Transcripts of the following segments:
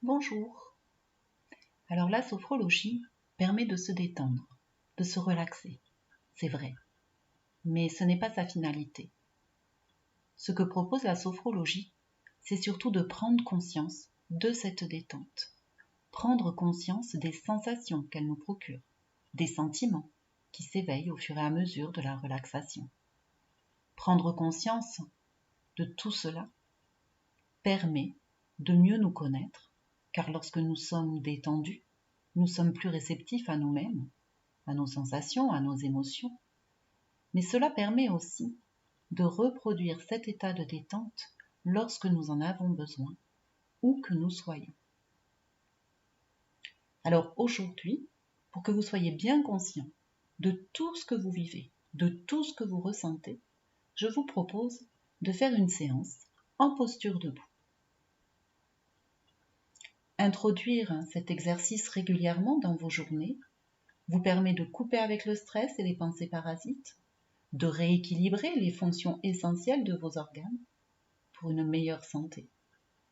Bonjour. Alors la sophrologie permet de se détendre, de se relaxer, c'est vrai, mais ce n'est pas sa finalité. Ce que propose la sophrologie, c'est surtout de prendre conscience de cette détente, prendre conscience des sensations qu'elle nous procure, des sentiments qui s'éveillent au fur et à mesure de la relaxation. Prendre conscience de tout cela permet de mieux nous connaître, car lorsque nous sommes détendus, nous sommes plus réceptifs à nous-mêmes, à nos sensations, à nos émotions. Mais cela permet aussi de reproduire cet état de détente lorsque nous en avons besoin, où que nous soyons. Alors aujourd'hui, pour que vous soyez bien conscient de tout ce que vous vivez, de tout ce que vous ressentez, je vous propose de faire une séance en posture debout. Introduire cet exercice régulièrement dans vos journées vous permet de couper avec le stress et les pensées parasites, de rééquilibrer les fonctions essentielles de vos organes pour une meilleure santé,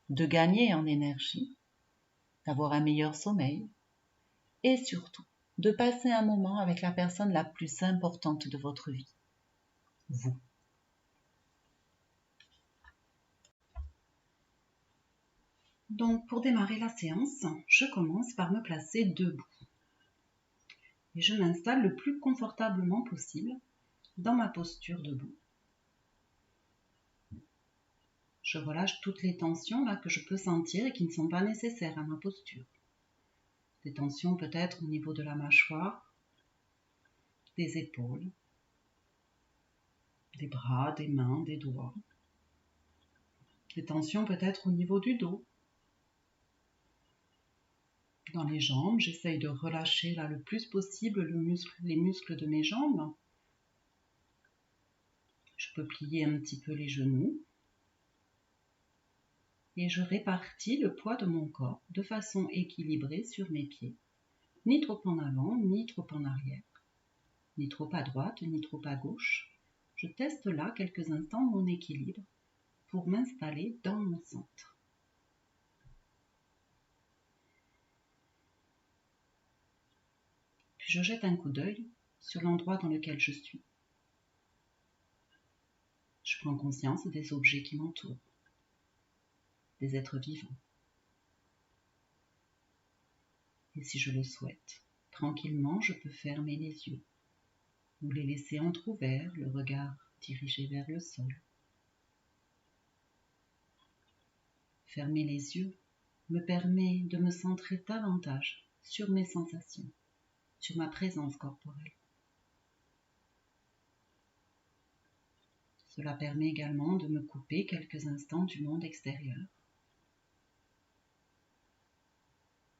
de gagner en énergie, d'avoir un meilleur sommeil et surtout de passer un moment avec la personne la plus importante de votre vie, vous. Donc pour démarrer la séance, je commence par me placer debout et je m'installe le plus confortablement possible dans ma posture debout. Je relâche toutes les tensions là que je peux sentir et qui ne sont pas nécessaires à ma posture. Des tensions peut-être au niveau de la mâchoire, des épaules, des bras, des mains, des doigts. Des tensions peut-être au niveau du dos. Dans les jambes, j'essaye de relâcher là le plus possible les muscles de mes jambes. Je peux plier un petit peu les genoux. Et je répartis le poids de mon corps de façon équilibrée sur mes pieds. Ni trop en avant, ni trop en arrière. Ni trop à droite, ni trop à gauche. Je teste là quelques instants mon équilibre pour m'installer dans mon centre. Puis je jette un coup d'œil sur l'endroit dans lequel je suis. Je prends conscience des objets qui m'entourent, des êtres vivants. Et si je le souhaite, tranquillement, je peux fermer les yeux ou les laisser entr'ouverts, le regard dirigé vers le sol. Fermer les yeux me permet de me centrer davantage sur mes sensations, sur ma présence corporelle. Cela permet également de me couper quelques instants du monde extérieur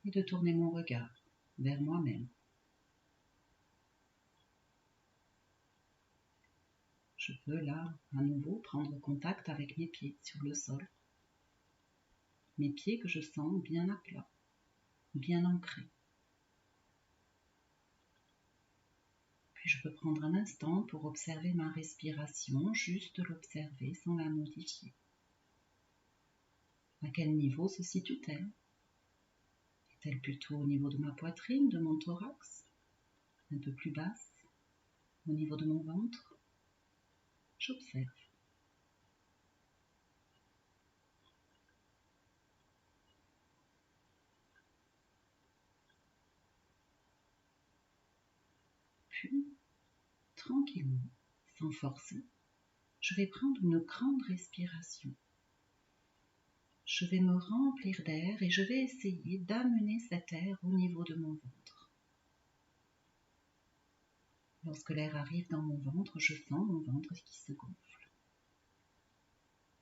et de tourner mon regard vers moi-même. Je peux là, à nouveau, prendre contact avec mes pieds sur le sol. Mes pieds que je sens bien à plat, bien ancrés. Puis je peux prendre un instant pour observer ma respiration, juste l'observer sans la modifier. À quel niveau se situe-t-elle ? Est-elle plutôt au niveau de ma poitrine, de mon thorax ? Un peu plus basse, au niveau de mon ventre ? J'observe. Puis, tranquillement, sans forcer, je vais prendre une grande respiration. Je vais me remplir d'air et je vais essayer d'amener cet air au niveau de mon ventre. Lorsque l'air arrive dans mon ventre, je sens mon ventre qui se gonfle.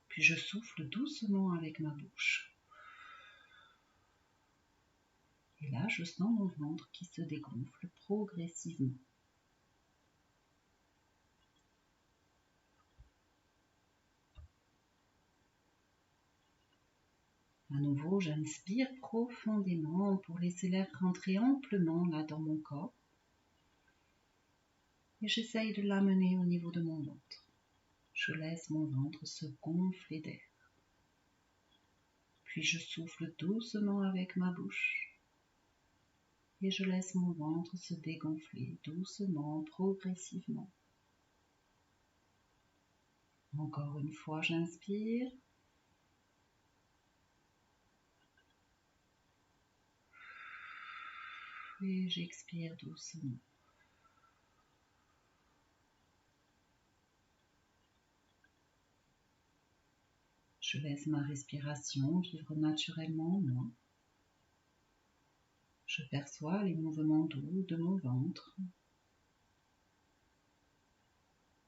Puis je souffle doucement avec ma bouche. Et là, je sens mon ventre qui se dégonfle progressivement. À nouveau, j'inspire profondément pour laisser l'air rentrer amplement là dans mon corps. Et j'essaye de l'amener au niveau de mon ventre. Je laisse mon ventre se gonfler d'air. Puis je souffle doucement avec ma bouche et je laisse mon ventre se dégonfler doucement, progressivement. Encore une fois, j'inspire. Et j'expire doucement. Je laisse ma respiration vivre naturellement en moi. Je perçois les mouvements doux de mon ventre.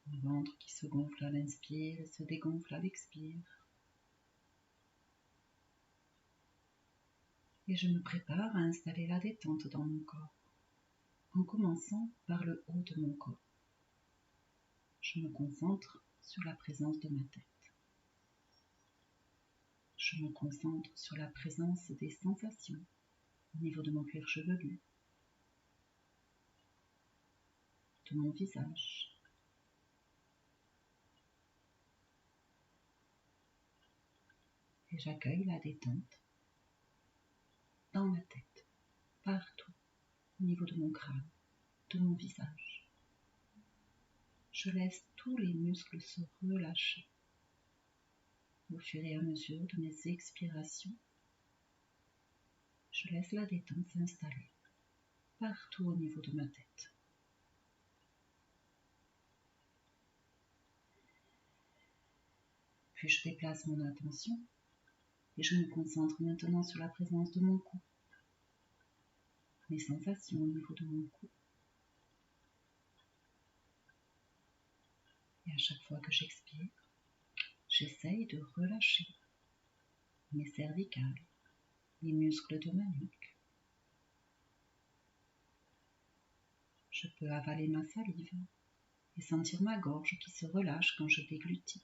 Mon ventre qui se gonfle à l'inspire et se dégonfle à l'expire. Et je me prépare à installer la détente dans mon corps, en commençant par le haut de mon corps. Je me concentre sur la présence de ma tête. Je me concentre sur la présence des sensations au niveau de mon cuir chevelu, de mon visage. Et j'accueille la détente dans ma tête, partout, au niveau de mon crâne, de mon visage. Je laisse tous les muscles se relâcher au fur et à mesure de mes expirations. Je laisse la détente s'installer partout au niveau de ma tête. Puis je déplace mon attention et je me concentre maintenant sur la présence de mon cou, mes sensations au niveau de mon cou. Et à chaque fois que j'expire, j'essaye de relâcher mes cervicales, les muscles de ma nuque. Je peux avaler ma salive et sentir ma gorge qui se relâche quand je déglutis.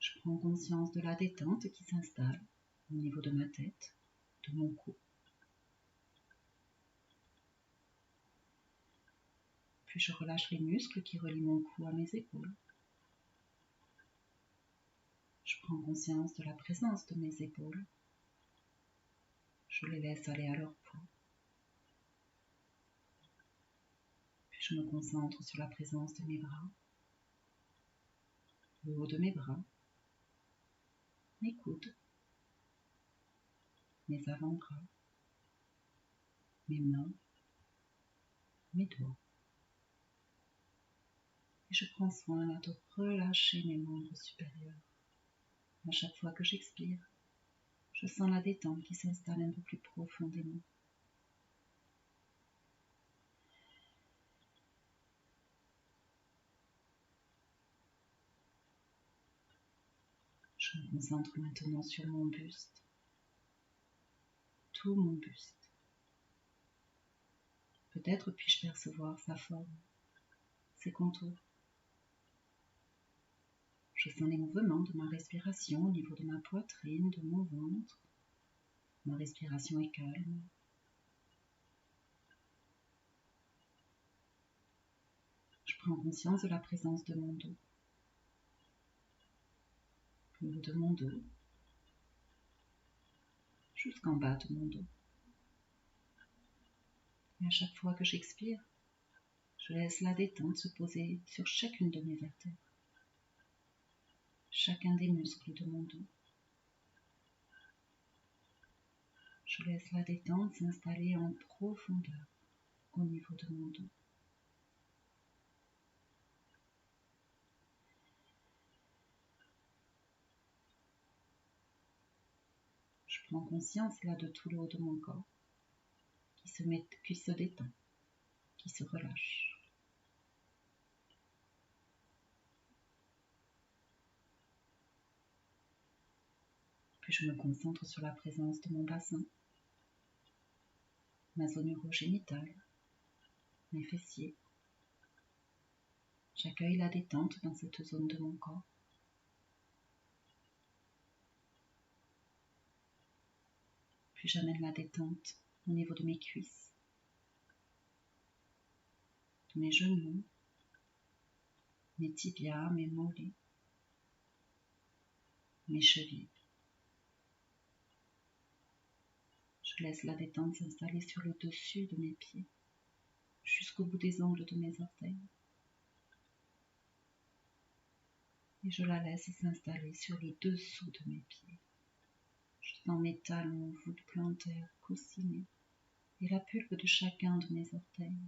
Je prends conscience de la détente qui s'installe au niveau de ma tête, de mon cou. Puis je relâche les muscles qui relient mon cou à mes épaules. Je prends conscience de la présence de mes épaules. Je les laisse aller à leur poids. Puis je me concentre sur la présence de mes bras, le haut de mes bras, mes coudes, mes avant-bras, mes mains, mes doigts. Et je prends soin là de relâcher mes membres supérieurs. À chaque fois que j'expire, je sens la détente qui s'installe un peu plus profondément. Je me concentre maintenant sur mon buste, tout mon buste. Peut-être puis-je percevoir sa forme, ses contours. Je sens les mouvements de ma respiration au niveau de ma poitrine, de mon ventre. Ma respiration est calme. Je prends conscience de la présence de mon dos. Le haut de mon dos, jusqu'en bas de mon dos. Et à chaque fois que j'expire, je laisse la détente se poser sur chacune de mes vertèbres, chacun des muscles de mon dos. Je laisse la détente s'installer en profondeur au niveau de mon dos. Je prends conscience là de tout le haut de mon corps qui se détend, qui se relâche. Puis je me concentre sur la présence de mon bassin, ma zone urogénitale, mes fessiers. J'accueille la détente dans cette zone de mon corps. Puis j'amène la détente au niveau de mes cuisses, de mes genoux, mes tibias, mes mollets. mes chevilles. Je laisse la détente s'installer sur le dessus de mes pieds, jusqu'au bout des ongles de mes orteils. Et je la laisse s'installer sur le dessous de mes pieds, dans mes talons, voûte plantaire, coussinée, et la pulpe de chacun de mes orteils.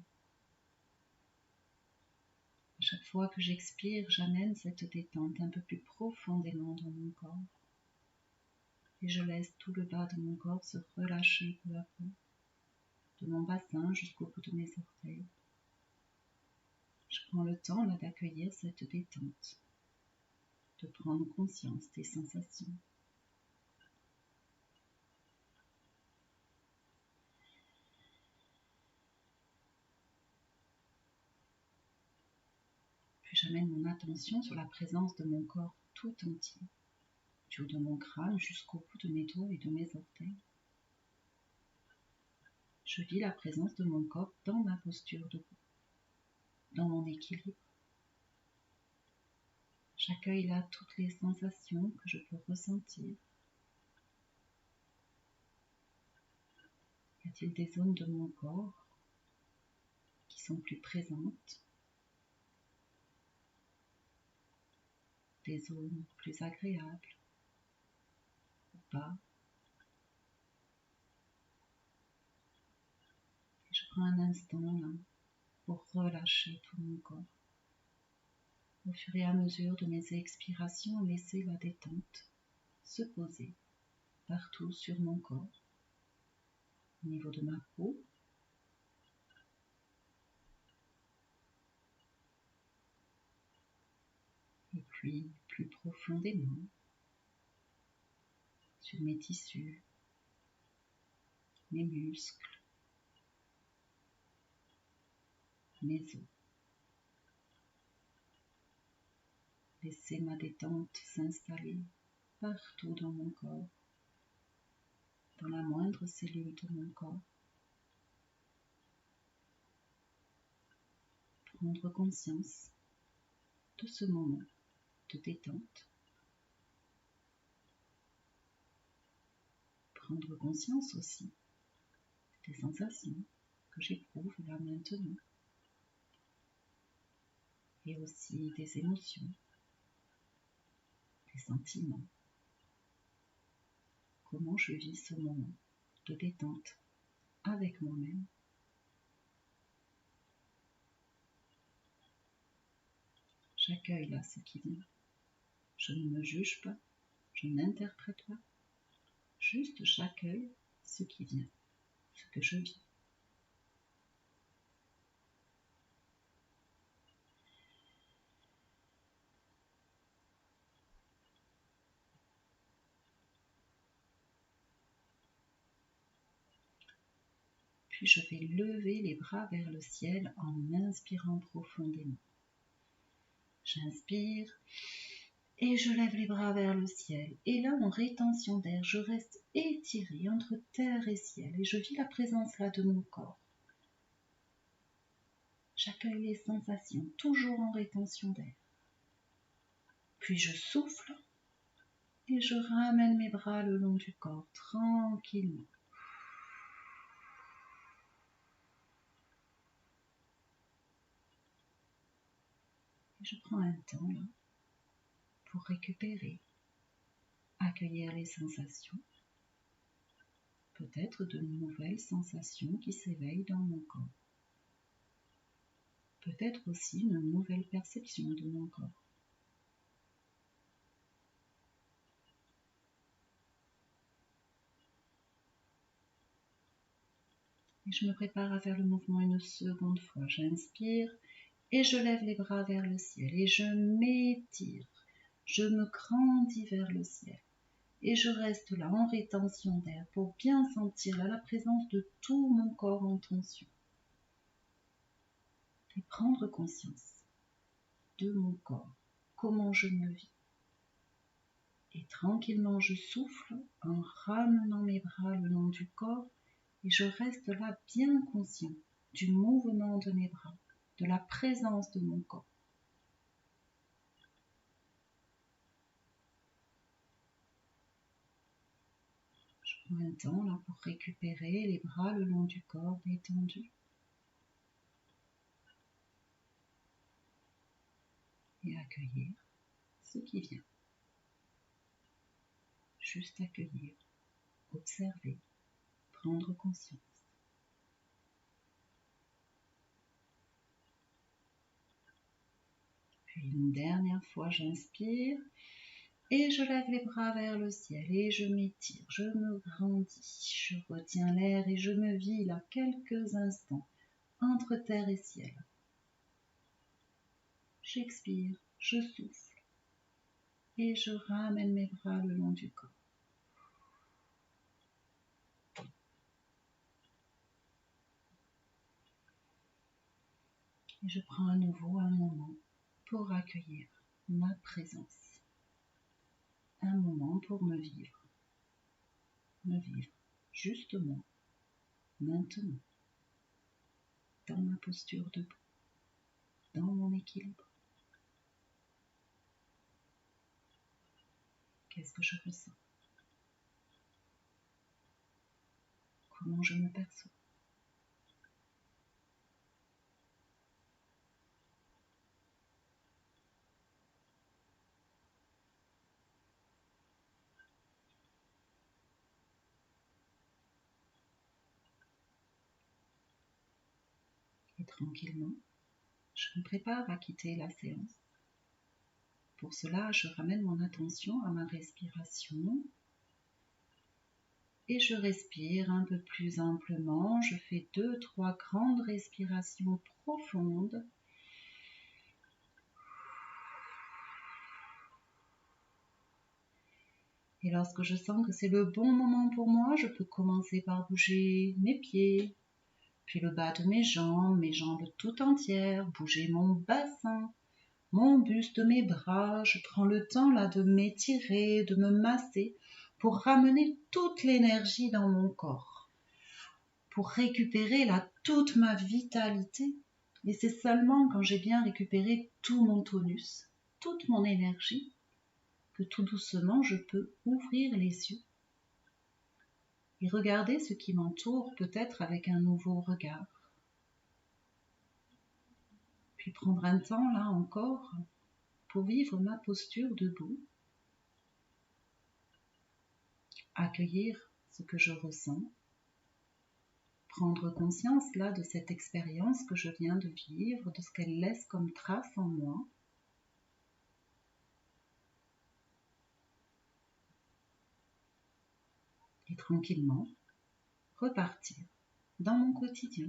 À chaque fois que j'expire, j'amène cette détente un peu plus profondément dans mon corps. Et je laisse tout le bas de mon corps se relâcher peu à peu, de mon bassin jusqu'au bout de mes orteils. Je prends le temps là d'accueillir cette détente, de prendre conscience des sensations. Puis j'amène mon attention sur la présence de mon corps tout entier, du haut de mon crâne jusqu'au bout de mes doigts et de mes orteils. Je vis la présence de mon corps dans ma posture debout, dans mon équilibre. J'accueille là toutes les sensations que je peux ressentir. Y a-t-il des zones de mon corps qui sont plus présentes, des zones plus agréables ou pas? Et je prends un instant là pour relâcher tout mon corps. Au fur et à mesure de mes expirations, laisser la détente se poser partout sur mon corps, au niveau de ma peau, et puis plus profondément sur mes tissus, mes muscles, mes os. Laissez ma détente s'installer partout dans mon corps, dans la moindre cellule de mon corps. Prendre conscience de ce moment de détente. Prendre conscience aussi des sensations que j'éprouve là maintenant. Et aussi des émotions, des sentiments. Comment je vis ce moment de détente avec moi-même. J'accueille là ce qui vient. Je ne me juge pas, je n'interprète pas. Juste j'accueille ce qui vient, ce que je vis. Puis je vais lever les bras vers le ciel en inspirant profondément. J'inspire et je lève les bras vers le ciel. Et là, en rétention d'air, je reste étirée entre terre et ciel et je vis la présence là de mon corps. J'accueille les sensations, toujours en rétention d'air. Puis je souffle et je ramène mes bras le long du corps, tranquillement. Et je prends un temps là pour récupérer, accueillir les sensations, peut-être de nouvelles sensations qui s'éveillent dans mon corps, peut-être aussi une nouvelle perception de mon corps. Et je me prépare à faire le mouvement une seconde fois. J'inspire et je lève les bras vers le ciel et je m'étire, je me grandis vers le ciel. Et je reste là en rétention d'air pour bien sentir là la présence de tout mon corps en tension. Et prendre conscience de mon corps, comment je me vis. Et tranquillement je souffle en ramenant mes bras le long du corps et je reste là bien conscient du mouvement de mes bras, de la présence de mon corps. prends un temps là pour récupérer les bras le long du corps détendus. Et accueillir ce qui vient. Juste accueillir, observer, prendre conscience. Puis une dernière fois, j'inspire et je lève les bras vers le ciel et je m'étire, je me grandis, je retiens l'air et je me vis là quelques instants entre terre et ciel. J'expire, je souffle et je ramène mes bras le long du corps. Et je prends à nouveau un moment pour accueillir ma présence. Un moment pour me vivre juste moi, maintenant, dans ma posture debout, dans mon équilibre. Qu'est-ce que je ressens? Comment je me perçois? Et tranquillement, je me prépare à quitter la séance. Pour cela, je ramène mon attention à ma respiration et je respire un peu plus amplement. Je fais 2-3 grandes respirations profondes. Et lorsque je sens que c'est le bon moment pour moi, je peux commencer par bouger mes pieds, puis le bas de mes jambes tout entières, bouger mon bassin, mon buste, mes bras. Je prends le temps là de m'étirer, de me masser pour ramener toute l'énergie dans mon corps, pour récupérer là toute ma vitalité. Et c'est seulement quand j'ai bien récupéré tout mon tonus, toute mon énergie, que tout doucement je peux ouvrir les yeux et regarder ce qui m'entoure peut-être avec un nouveau regard. Puis prendre un temps là encore pour vivre ma posture debout, accueillir ce que je ressens, prendre conscience là de cette expérience que je viens de vivre, de ce qu'elle laisse comme trace en moi. Et tranquillement repartir dans mon quotidien.